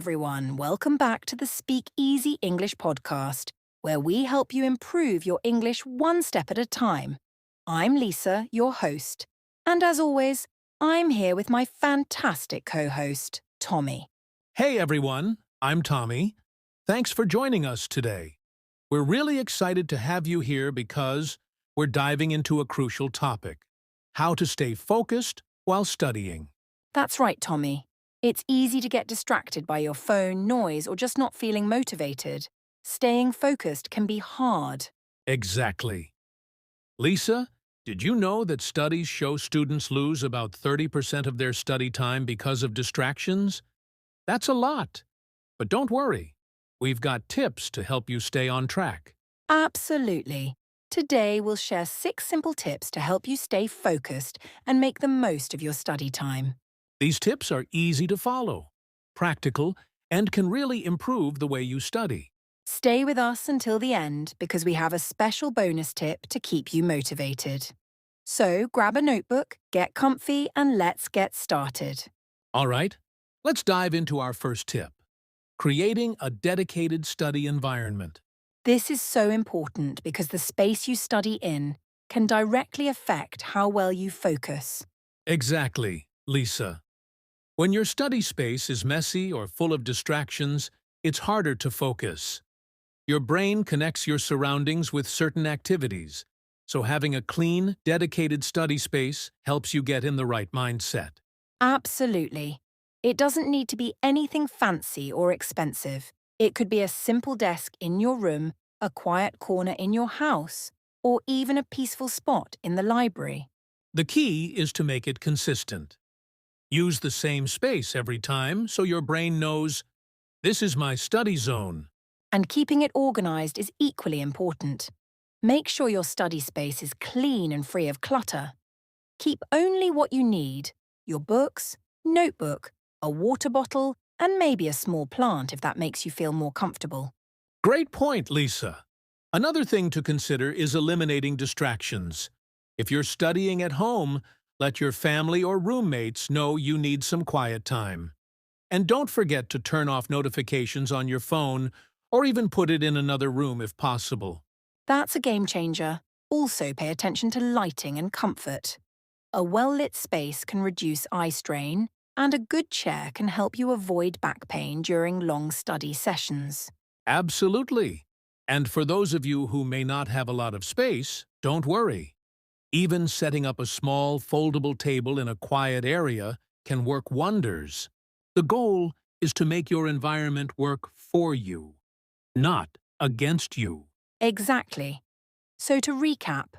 everyone. Welcome back to the Speak Easy English podcast, where we help you improve your English one step at a time. I'm Lisa, your host. And as always, I'm here with my fantastic co-host, Tommy. Hey everyone, I'm Tommy. Thanks for joining us today. We're really excited to have you here because we're diving into a crucial topic: how to stay focused while studying. That's right, Tommy. It's easy to get distracted by your phone, noise, or just not feeling motivated. Staying focused can be hard. Exactly. Lisa, did you know that studies show students lose about 30% of their study time because of distractions? That's a lot. But don't worry. We've got tips to help you stay on track. Absolutely. Today, we'll share 6 simple tips to help you stay focused and make the most of your study time. These tips are easy to follow, practical, and can really improve the way you study. Stay with us until the end because we have a special bonus tip to keep you motivated. So grab a notebook, get comfy, and let's get started. All right, let's dive into our first tip: creating a dedicated study environment. This is so important because the space you study in can directly affect how well you focus. Exactly, Lisa. When your study space is messy or full of distractions, it's harder to focus. Your brain connects your surroundings with certain activities, so having a clean, dedicated study space helps you get in the right mindset. Absolutely. It doesn't need to be anything fancy or expensive. It could be a simple desk in your room, a quiet corner in your house, or even a peaceful spot in the library. The key is to make it consistent. Use the same space every time so your brain knows, this is my study zone. And keeping it organized is equally important. Make sure your study space is clean and free of clutter. Keep only what you need: your books, notebook, a water bottle, and maybe a small plant if that makes you feel more comfortable. Great point, Lisa. Another thing to consider is eliminating distractions. If you're studying at home, let your family or roommates know you need some quiet time. And don't forget to turn off notifications on your phone or even put it in another room if possible. That's a game changer. Also pay attention to lighting and comfort. A well-lit space can reduce eye strain, and a good chair can help you avoid back pain during long study sessions. Absolutely. And for those of you who may not have a lot of space, don't worry. Even setting up a small, foldable table in a quiet area can work wonders. The goal is to make your environment work for you, not against you. Exactly. So to recap,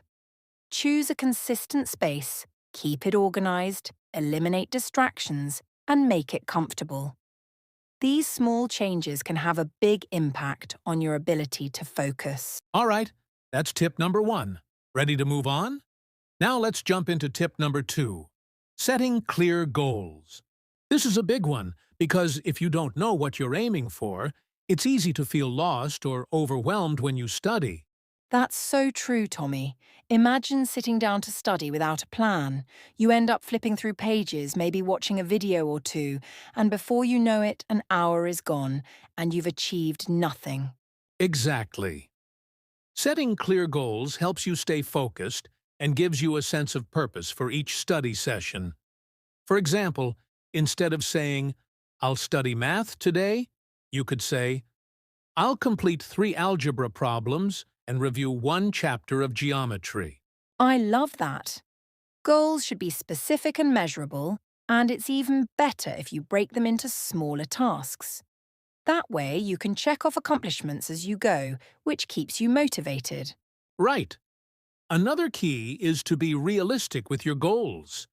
choose a consistent space, keep it organized, eliminate distractions, and make it comfortable. These small changes can have a big impact on your ability to focus. All right, that's tip number 1. Ready to move on? Now let's jump into tip number 2, setting clear goals. This is a big one because if you don't know what you're aiming for, it's easy to feel lost or overwhelmed when you study. That's so true, Tommy. Imagine sitting down to study without a plan. You end up flipping through pages, maybe watching a video or two, and before you know it, an hour is gone, and you've achieved nothing. Exactly. Setting clear goals helps you stay focused and gives you a sense of purpose for each study session. For example, instead of saying, "I'll study math today," you could say, "I'll complete 3 algebra problems and review 1 chapter of geometry." I love that. Goals should be specific and measurable, and it's even better if you break them into smaller tasks. That way, you can check off accomplishments as you go, which keeps you motivated. Right. Another key is to be realistic with your goals.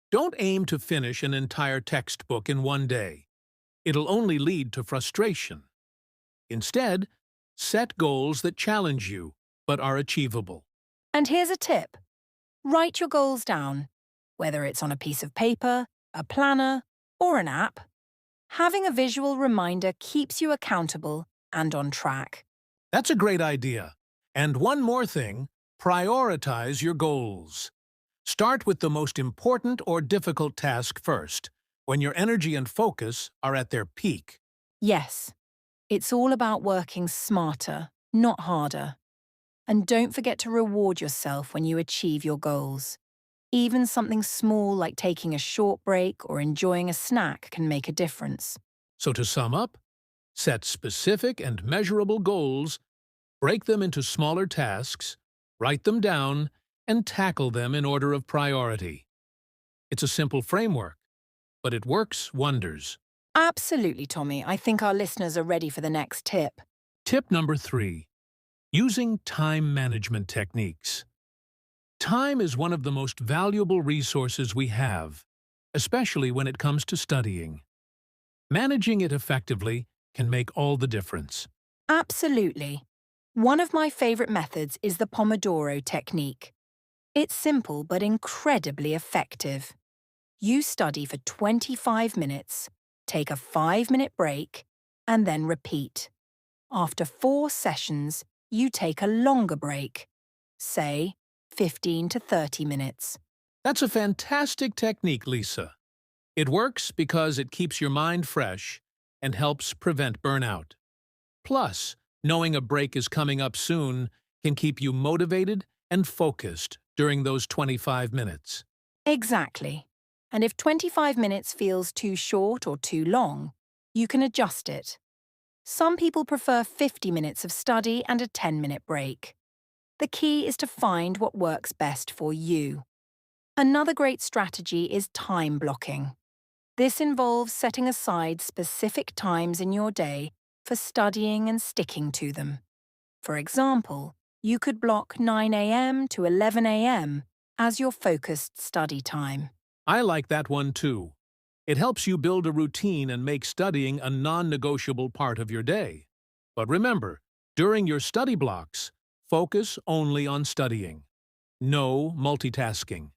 Don't aim to finish an entire textbook in one day. It'll only lead to frustration. Instead, set goals that challenge you, but are achievable. And here's a tip. Write your goals down, whether it's on a piece of paper, a planner, or an app. Having a visual reminder keeps you accountable and on track. That's a great idea. And one more thing, prioritize your goals. Start with the most important or difficult task first, when your energy and focus are at their peak. Yes, it's all about working smarter, not harder. And don't forget to reward yourself when you achieve your goals. Even something small like taking a short break or enjoying a snack can make a difference. So to sum up, set specific and measurable goals, break them into smaller tasks, write them down, and tackle them in order of priority. It's a simple framework, but it works wonders. Absolutely, Tommy. I think our listeners are ready for the next tip. Tip number 3. Using time management techniques. Time is one of the most valuable resources we have, especially when it comes to studying. Managing it effectively can make all the difference. Absolutely. One of my favorite methods is the Pomodoro technique. It's simple but incredibly effective. You study for 25 minutes, take a 5-minute break, and then repeat. After 4 sessions, you take a longer break, say 15 to 30 minutes. That's a fantastic technique, Lisa. It works because it keeps your mind fresh and helps prevent burnout. Plus, knowing a break is coming up soon can keep you motivated and focused during those 25 minutes. Exactly. And if 25 minutes feels too short or too long, you can adjust it. Some people prefer 50 minutes of study and a 10-minute break. The key is to find what works best for you. Another great strategy is time blocking. This involves setting aside specific times in your day for studying and sticking to them. For example, you could block 9 a.m. to 11 a.m. as your focused study time. I like that one too. It helps you build a routine and make studying a non-negotiable part of your day. But remember, during your study blocks, focus only on studying. No multitasking.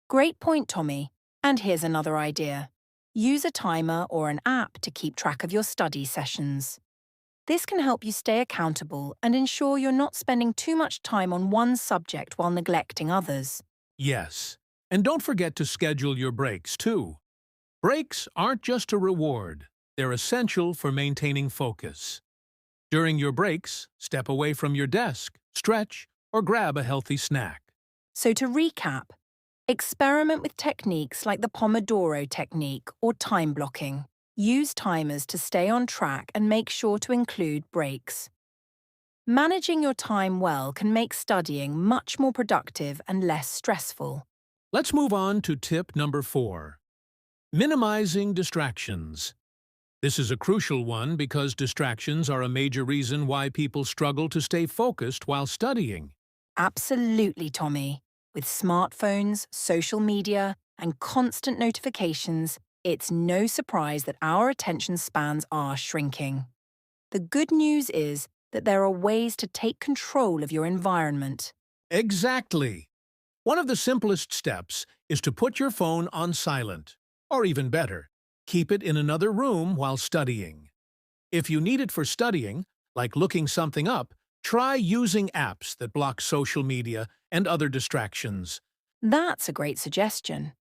Great point, Tommy. And here's another idea. Use a timer or an app to keep track of your study sessions. This can help you stay accountable and ensure you're not spending too much time on one subject while neglecting others. Yes. And don't forget to schedule your breaks too. Breaks aren't just a reward. They're essential for maintaining focus. During your breaks, step away from your desk, stretch, or grab a healthy snack. So to recap, experiment with techniques like the Pomodoro technique or time blocking. Use timers to stay on track and make sure to include breaks. Managing your time well can make studying much more productive and less stressful. Let's move on to tip number 4. Minimizing distractions. This is a crucial one because distractions are a major reason why people struggle to stay focused while studying. Absolutely, Tommy. With smartphones, social media, and constant notifications, it's no surprise that our attention spans are shrinking. The good news is that there are ways to take control of your environment. Exactly. One of the simplest steps is to put your phone on silent, or even better, keep it in another room while studying. If you need it for studying, like looking something up, try using apps that block social media and other distractions. That's a great suggestion.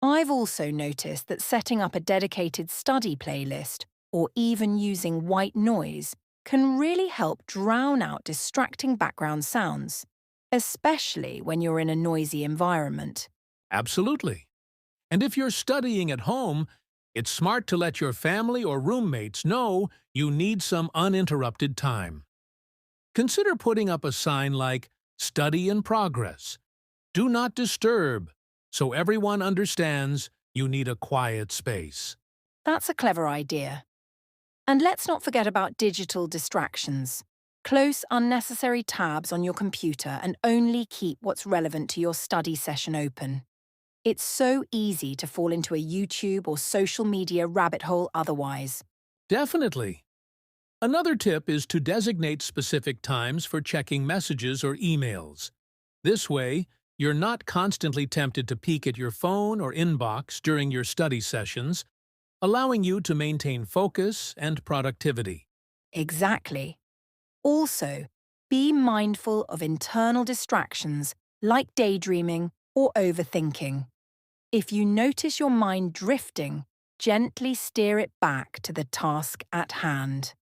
I've also noticed that setting up a dedicated study playlist or even using white noise can really help drown out distracting background sounds, especially when you're in a noisy environment. Absolutely. And if you're studying at home, it's smart to let your family or roommates know you need some uninterrupted time. Consider putting up a sign like, "Study in progress. Do not disturb," so everyone understands you need a quiet space. That's a clever idea. And let's not forget about digital distractions. Close unnecessary tabs on your computer and only keep what's relevant to your study session open. It's so easy to fall into a YouTube or social media rabbit hole otherwise. Definitely. Another tip is to designate specific times for checking messages or emails. This way, you're not constantly tempted to peek at your phone or inbox during your study sessions, allowing you to maintain focus and productivity. Exactly. Also, be mindful of internal distractions like daydreaming or overthinking. If you notice your mind drifting, gently steer it back to the task at hand.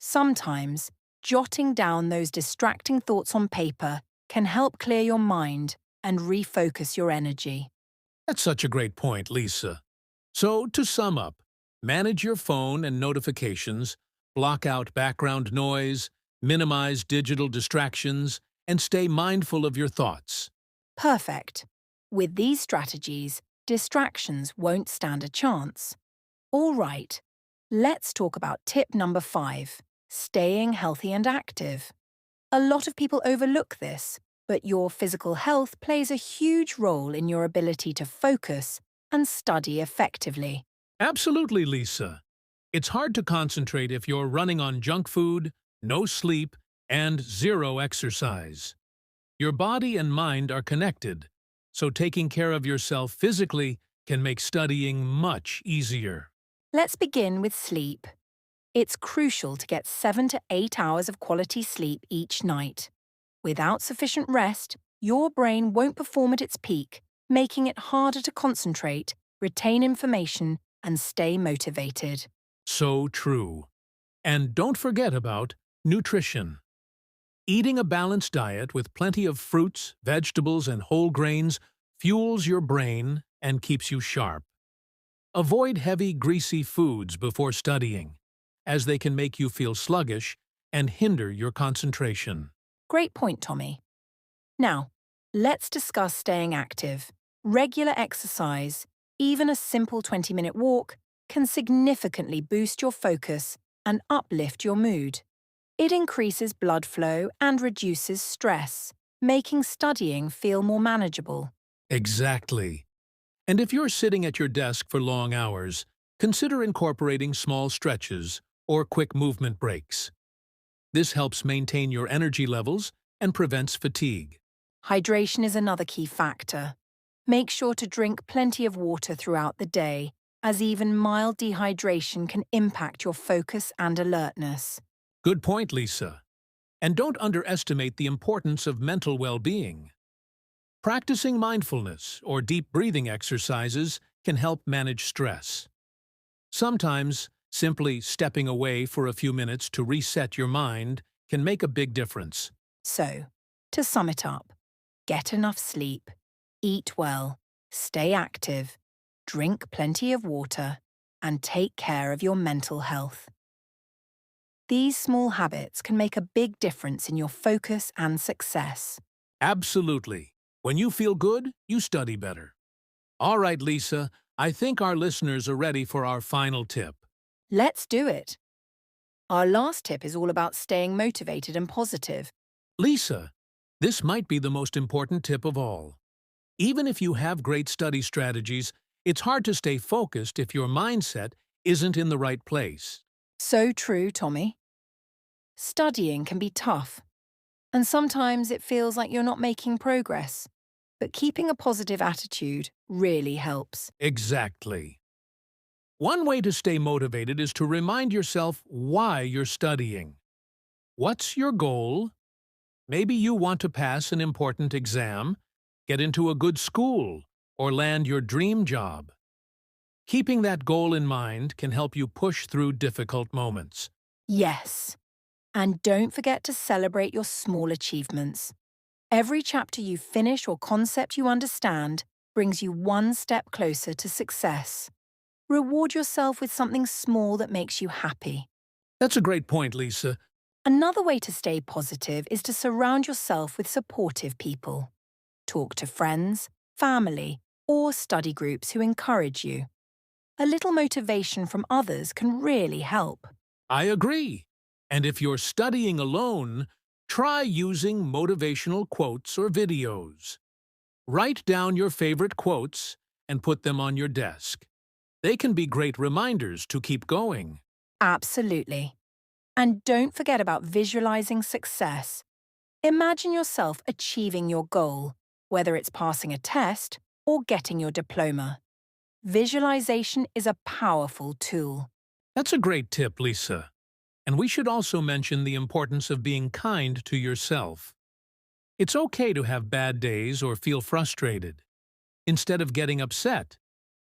Sometimes, jotting down those distracting thoughts on paper can help clear your mind and refocus your energy. That's such a great point, Lisa. So, to sum up, manage your phone and notifications, block out background noise, minimize digital distractions, and stay mindful of your thoughts. Perfect. With these strategies, distractions won't stand a chance. All right, let's talk about tip number 5, staying healthy and active. A lot of people overlook this, but your physical health plays a huge role in your ability to focus and study effectively. Absolutely, Lisa. It's hard to concentrate if you're running on junk food, no sleep, and zero exercise. Your body and mind are connected, so taking care of yourself physically can make studying much easier. Let's begin with sleep. It's crucial to get 7 to 8 hours of quality sleep each night. Without sufficient rest, your brain won't perform at its peak, making it harder to concentrate, retain information, and stay motivated. So true. And don't forget about nutrition. Eating a balanced diet with plenty of fruits, vegetables, and whole grains fuels your brain and keeps you sharp. Avoid heavy, greasy foods before studying, as they can make you feel sluggish and hinder your concentration. Great point, Tommy. Now, let's discuss staying active. Regular exercise, even a simple 20-minute walk, can significantly boost your focus and uplift your mood. It increases blood flow and reduces stress, making studying feel more manageable. Exactly. And if you're sitting at your desk for long hours, consider incorporating small stretches or quick movement breaks. This helps maintain your energy levels and prevents fatigue. Hydration is another key factor. Make sure to drink plenty of water throughout the day, as even mild dehydration can impact your focus and alertness. Good point, Lisa. And don't underestimate the importance of mental well-being. Practicing mindfulness or deep breathing exercises can help manage stress. Sometimes, simply stepping away for a few minutes to reset your mind can make a big difference. So, to sum it up, get enough sleep, eat well, stay active, drink plenty of water, and take care of your mental health. These small habits can make a big difference in your focus and success. Absolutely. When you feel good, you study better. All right, Lisa, I think our listeners are ready for our final tip. Let's do it. Our last tip is all about staying motivated and positive. Lisa, this might be the most important tip of all. Even if you have great study strategies, it's hard to stay focused if your mindset isn't in the right place. So true, Tommy. Studying can be tough, and sometimes it feels like you're not making progress. But keeping a positive attitude really helps. Exactly. One way to stay motivated is to remind yourself why you're studying. What's your goal? Maybe you want to pass an important exam, get into a good school, or land your dream job. Keeping that goal in mind can help you push through difficult moments. Yes. And don't forget to celebrate your small achievements. Every chapter you finish or concept you understand brings you one step closer to success. Reward yourself with something small that makes you happy. That's a great point, Lisa. Another way to stay positive is to surround yourself with supportive people. Talk to friends, family, or study groups who encourage you. A little motivation from others can really help. I agree. And if you're studying alone, try using motivational quotes or videos. Write down your favorite quotes and put them on your desk. They can be great reminders to keep going. Absolutely. And don't forget about visualizing success. Imagine yourself achieving your goal, whether it's passing a test or getting your diploma. Visualization is a powerful tool. That's a great tip, Lisa. And we should also mention the importance of being kind to yourself. It's okay to have bad days or feel frustrated. Instead of getting upset,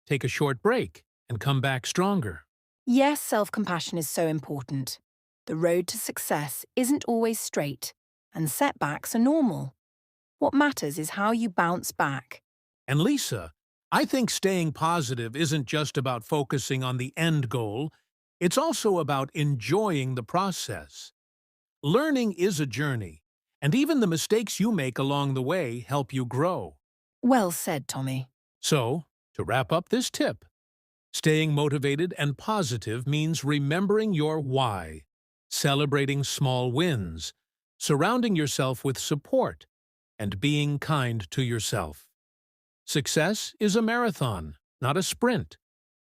take a short break and come back stronger. Yes, self-compassion is so important. The road to success isn't always straight, and setbacks are normal. What matters is how you bounce back. And Lisa, I think staying positive isn't just about focusing on the end goal, it's also about enjoying the process. Learning is a journey, and even the mistakes you make along the way help you grow. Well said, Tommy. So, to wrap up this tip, staying motivated and positive means remembering your why, celebrating small wins, surrounding yourself with support, and being kind to yourself. Success is a marathon, not a sprint,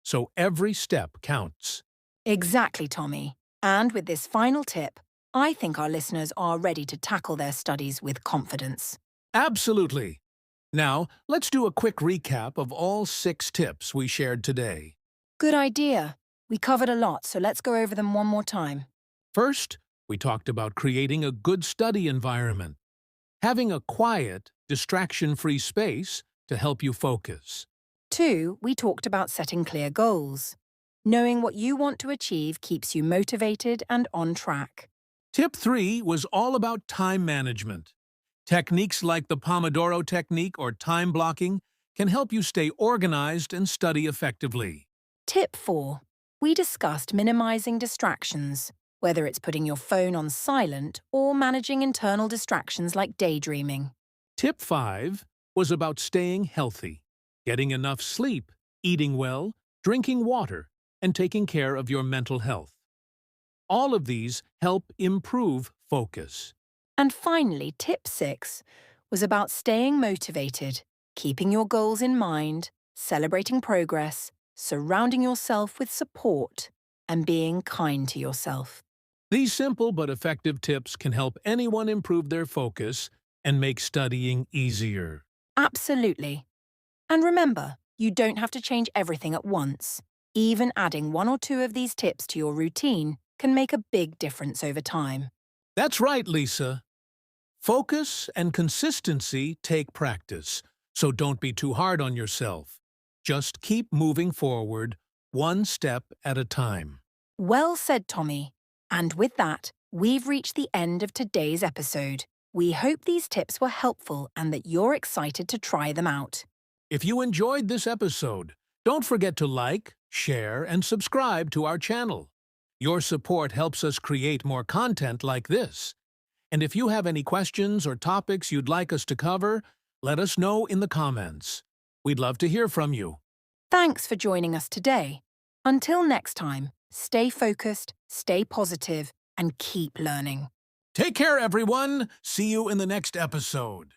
so every step counts. Exactly, Tommy. And with this final tip, I think our listeners are ready to tackle their studies with confidence. Absolutely. Now, let's do a quick recap of all 6 tips we shared today. Good idea. We covered a lot, so let's go over them one more time. First, we talked about creating a good study environment, having a quiet, distraction-free space to help you focus. 2, we talked about setting clear goals. Knowing what you want to achieve keeps you motivated and on track. Tip 3 was all about time management. Techniques like the Pomodoro technique or time blocking can help you stay organized and study effectively. Tip 4, we discussed minimizing distractions, whether it's putting your phone on silent or managing internal distractions like daydreaming. Tip 5 was about staying healthy, getting enough sleep, eating well, drinking water, and taking care of your mental health. All of these help improve focus. And finally, tip 6 was about staying motivated, keeping your goals in mind, celebrating progress, surrounding yourself with support, and being kind to yourself. These simple but effective tips can help anyone improve their focus and make studying easier. Absolutely. And remember, you don't have to change everything at once. Even adding 1 or 2 of these tips to your routine can make a big difference over time. That's right, Lisa. Focus and consistency take practice, so don't be too hard on yourself. Just keep moving forward, one step at a time. Well said, Tommy. And with that, we've reached the end of today's episode. We hope these tips were helpful and that you're excited to try them out. If you enjoyed this episode, don't forget to like, share, and subscribe to our channel. Your support helps us create more content like this. And if you have any questions or topics you'd like us to cover, let us know in the comments. We'd love to hear from you. Thanks for joining us today. Until next time, stay focused, stay positive, and keep learning. Take care, everyone. See you in the next episode.